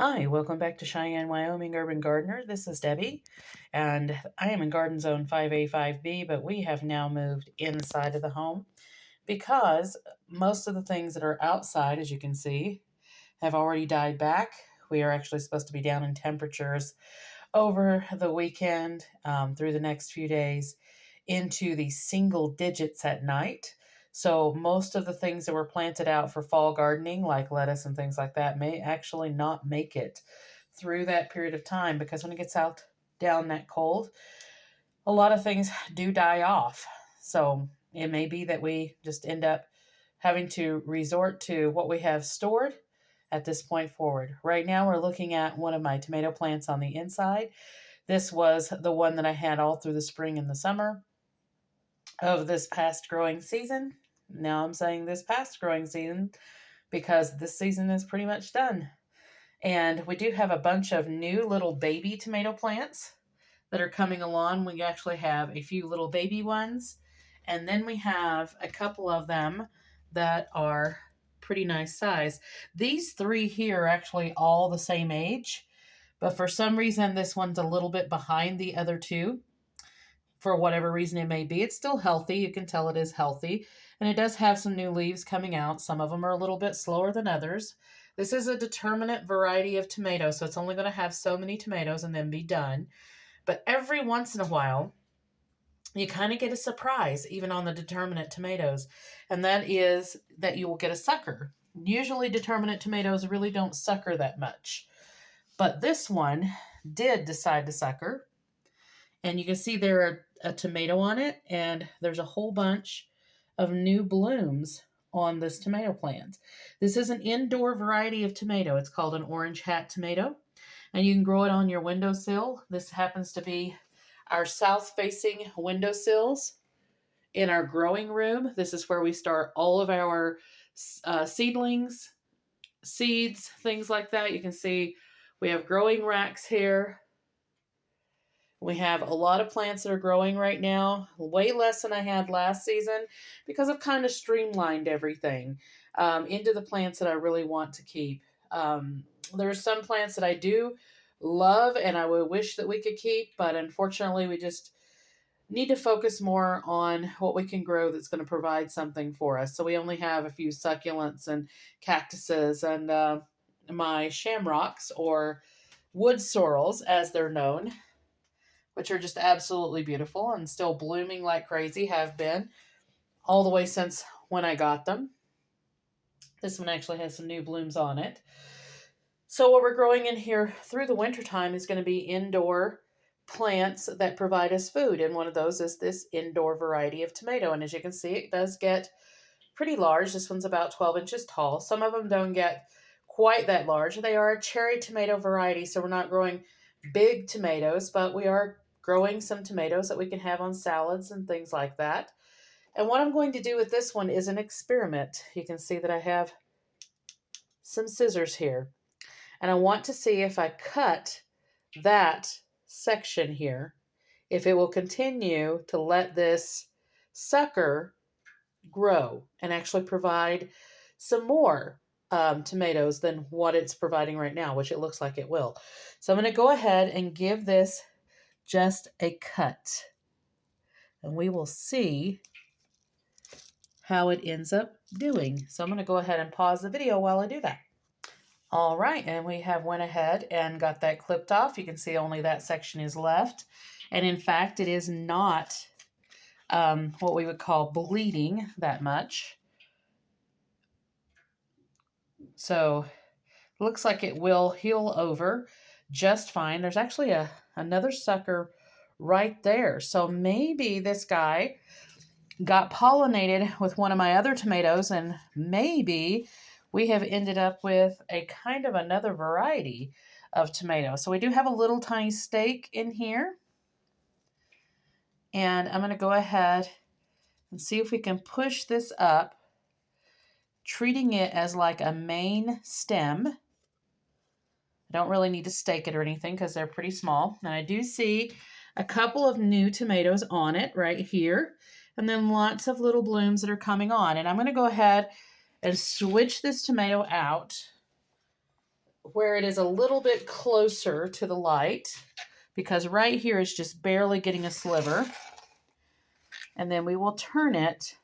Hi, welcome back to Cheyenne, Wyoming Urban Gardener. This is Debbie, and I am in Garden Zone 5A, 5B, but we have now moved inside of the home because most of the things that are outside, as you can see, have already died back. We are actually supposed to be down in temperatures over the weekend, through the next few days, into the single digits at night. So most of the things that were planted out for fall gardening, like lettuce and things like that, may actually not make it through that period of time because when it gets out down that cold, a lot of things do die off. So it may be that we just end up having to resort to what we have stored at this point forward. Right now, we're looking at one of my tomato plants on the inside. This was the one that I had all through the spring and the summer of this past growing season. Now I'm saying this past growing season because this season is pretty much done. And we do have a bunch of new little baby tomato plants that are coming along. We actually have a few little baby ones, and then we have a couple of them that are pretty nice size. These three here are actually all the same age, but for some reason, this one's a little bit behind the other two. For whatever reason it may be, it's still healthy. You can tell it is healthy, and it does have some new leaves coming out. Some of them are a little bit slower than others. This is a determinate variety of tomato, so it's only going to have so many tomatoes and then be done. But every once in a while, you kind of get a surprise, even on the determinate tomatoes, and that is that you will get a sucker. Usually, determinate tomatoes really don't sucker that much, but this one did decide to sucker. And you can see there a tomato on it, and there's a whole bunch of new blooms on this tomato plant. This is an indoor variety of tomato. It's called an orange hat tomato, and you can grow it on your windowsill. This happens to be our south facing windowsills in our growing room. This is where we start all of our seedlings, seeds, things like that. You can see we have growing racks here. We have a lot of plants that are growing right now, way less than I had last season because I've kind of streamlined everything into the plants that I really want to keep. There's some plants that I do love and I would wish that we could keep, but unfortunately, we just need to focus more on what we can grow that's going to provide something for us. So we only have a few succulents and cactuses and my shamrocks or wood sorrels, as they're known, which are just absolutely beautiful and still blooming like crazy, have been all the way since when I got them. This one actually has some new blooms on it. So what we're growing in here through the wintertime is going to be indoor plants that provide us food. And one of those is this indoor variety of tomato. And as you can see, it does get pretty large. This one's about 12 inches tall. Some of them don't get quite that large. They are a cherry tomato variety, so we're not growing big tomatoes, but we are growing some tomatoes that we can have on salads and things like that. And what I'm going to do with this one is an experiment. You can see that I have some scissors here. And I want to see if I cut that section here, if it will continue to let this sucker grow and actually provide some more tomatoes than what it's providing right now, which it looks like it will. So I'm going to go ahead and give this just a cut, and we will see how it ends up doing. So I'm going to go ahead and pause the video while I do that. All right, and we have went ahead and got that clipped off. You can see only that section is left. And in fact, it is not what we would call bleeding that much. So it looks like it will heal over just fine. There's actually another sucker right there. So maybe this guy got pollinated with one of my other tomatoes, and maybe we have ended up with a kind of another variety of tomato. So we do have a little tiny stake in here, and I'm going to go ahead and see if we can push this up, treating it as like a main stem. I don't really need to stake it or anything because they're pretty small. And I do see a couple of new tomatoes on it right here, and then lots of little blooms that are coming on. And I'm going to go ahead and switch this tomato out where it is a little bit closer to the light, because right here is just barely getting a sliver. And then we will turn it.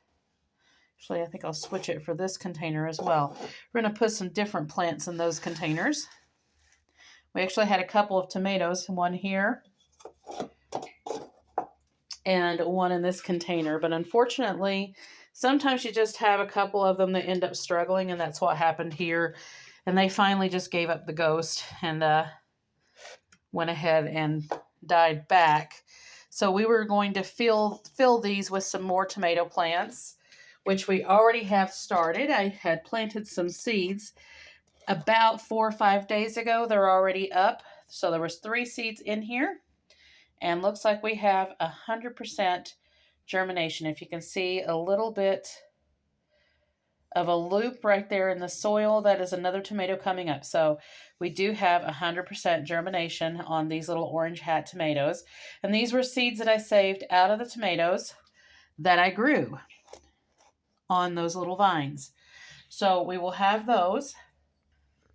Actually, I think I'll switch it for this container as well. We're going to put some different plants in those containers. We actually had a couple of tomatoes, one here and one in this container. But unfortunately, sometimes you just have a couple of them that end up struggling, and that's what happened here. And they finally just gave up the ghost and went ahead and died back. So we were going to fill these with some more tomato plants, which we already have started. I had planted some seeds about 4 or 5 days ago. They're already up. So there was 3 seeds in here. And looks like we have 100% germination. If you can see a little bit of a loop right there in the soil, that is another tomato coming up. So we do have 100% germination on these little orange hat tomatoes. And these were seeds that I saved out of the tomatoes that I grew on those little vines. So we will have those.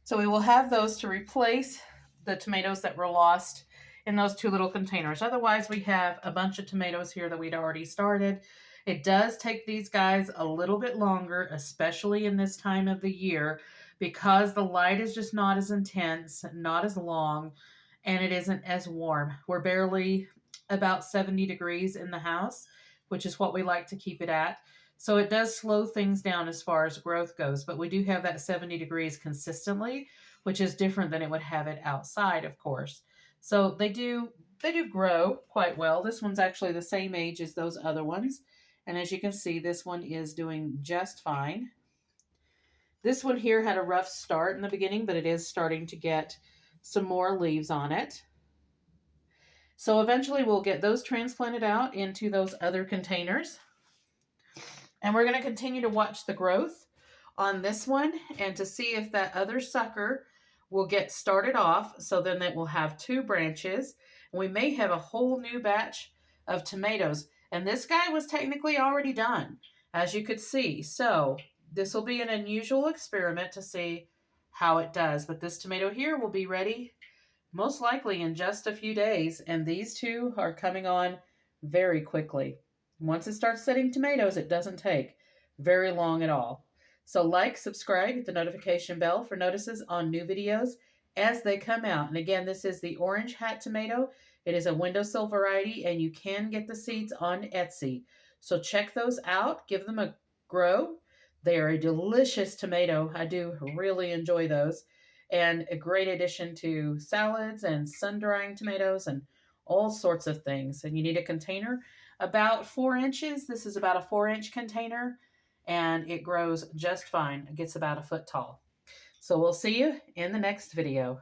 So we will have those to replace the tomatoes that were lost in those 2 little containers. Otherwise, we have a bunch of tomatoes here that we'd already started. It does take these guys a little bit longer, especially in this time of the year, because the light is just not as intense, not as long, and it isn't as warm. We're barely about 70 degrees in the house, which is what we like to keep it at. So it does slow things down as far as growth goes, but we do have that 70 degrees consistently, which is different than it would have it outside, of course. So they do grow quite well. This one's actually the same age as those other ones. And as you can see, this one is doing just fine. This one here had a rough start in the beginning, but it is starting to get some more leaves on it. So eventually we'll get those transplanted out into those other containers. And we're going to continue to watch the growth on this one and to see if that other sucker will get started off. So then it will have 2 branches. And we may have a whole new batch of tomatoes. And this guy was technically already done, as you could see. So this will be an unusual experiment to see how it does. But this tomato here will be ready most likely in just a few days. And these 2 are coming on very quickly. Once it starts setting tomatoes, it doesn't take very long at all. So like, subscribe, hit the notification bell for notices on new videos as they come out. And again, this is the orange hat tomato. It is a windowsill variety, and you can get the seeds on Etsy. So check those out. Give them a grow. They are a delicious tomato. I do really enjoy those. And a great addition to salads and sun-drying tomatoes and all sorts of things. And you need a container about 4 inches. This is about a 4-inch container, and it grows just fine. It gets about a foot tall. So we'll see you in the next video.